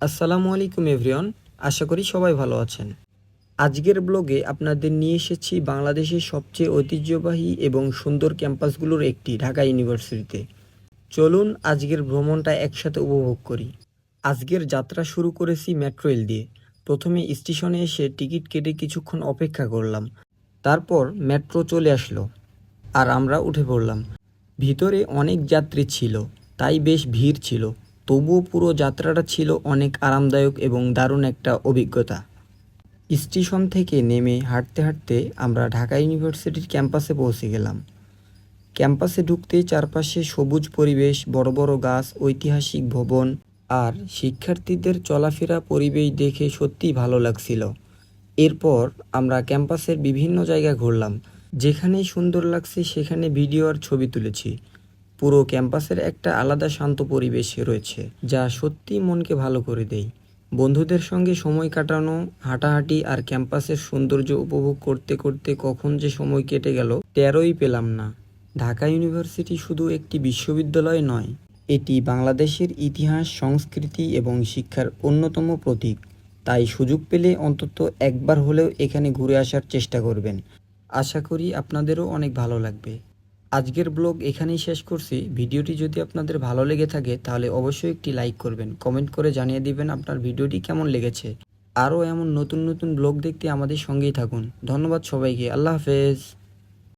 আসসালামু আলাইকুম এভরিওয়ান। আশা করি সবাই ভালো আছেন। আজকের ব্লগে আপনাদের নিয়ে এসেছি বাংলাদেশের সবচেয়ে ঐতিহ্যবাহী এবং সুন্দর ক্যাম্পাসগুলোর একটি, ঢাকা ইউনিভার্সিটিতে। চলুন আজকের ভ্রমণটা একসাথে উপভোগ করি। আজকের যাত্রা শুরু করেছি মেট্রো রেল দিয়ে। প্রথমে স্টেশনে এসে টিকিট কেটে কিছুক্ষণ অপেক্ষা করলাম। তারপর মেট্রো চলে আসলো আর আমরা উঠে পড়লাম। ভিতরে অনেক যাত্রী ছিল, তাই বেশ ভিড় ছিল। তবুও পুরো যাত্রাটা ছিল অনেক আরামদায়ক এবং দারুণ একটা অভিজ্ঞতা। স্টেশন থেকে নেমে হাঁটতে হাঁটতে আমরা ঢাকা ইউনিভার্সিটির ক্যাম্পাসে পৌঁছে গেলাম। ক্যাম্পাসে ঢুকতেই চারপাশে সবুজ পরিবেশ, বড় বড় গাছ, ঐতিহাসিক ভবন আর শিক্ষার্থীদের চলাফেরা পরিবেশ দেখে সত্যিই ভালো লাগছিল। এরপর আমরা ক্যাম্পাসের বিভিন্ন জায়গা ঘুরলাম। যেখানেই সুন্দর লাগছে সেখানে ভিডিও আর ছবি তুলেছি। পুরো ক্যাম্পাসের একটা আলাদা শান্ত পরিবেশ রয়েছে, যা সত্যিই মনকে ভালো করে দেয়। বন্ধুদের সঙ্গে সময় কাটানো, হাঁটাহাঁটি আর ক্যাম্পাসের সৌন্দর্য উপভোগ করতে করতে কখন যে সময় কেটে গেল টেরই পেলাম না। ঢাকা ইউনিভার্সিটি শুধু একটি বিশ্ববিদ্যালয় নয়, এটি বাংলাদেশের ইতিহাস, সংস্কৃতি এবং শিক্ষার অন্যতম প্রতীক। তাই সুযোগ পেলে অন্তত একবার হলেও এখানে ঘুরে আসার চেষ্টা করবেন। আশা করি আপনাদেরও অনেক ভালো লাগবে। আজকের ব্লগ এখানেই শেষ করছি। ভিডিওটি যদি আপনাদের ভালো লেগে থাকে তাহলে অবশ্যই একটি লাইক করবেন, কমেন্ট করে জানিয়ে দিবেন আপনার ভিডিওটি কেমন লেগেছে। আরও এমন নতুন নতুন ব্লগ দেখতে আমাদের সঙ্গেই থাকুন। ধন্যবাদ সবাইকে। আল্লাহ হাফেজ।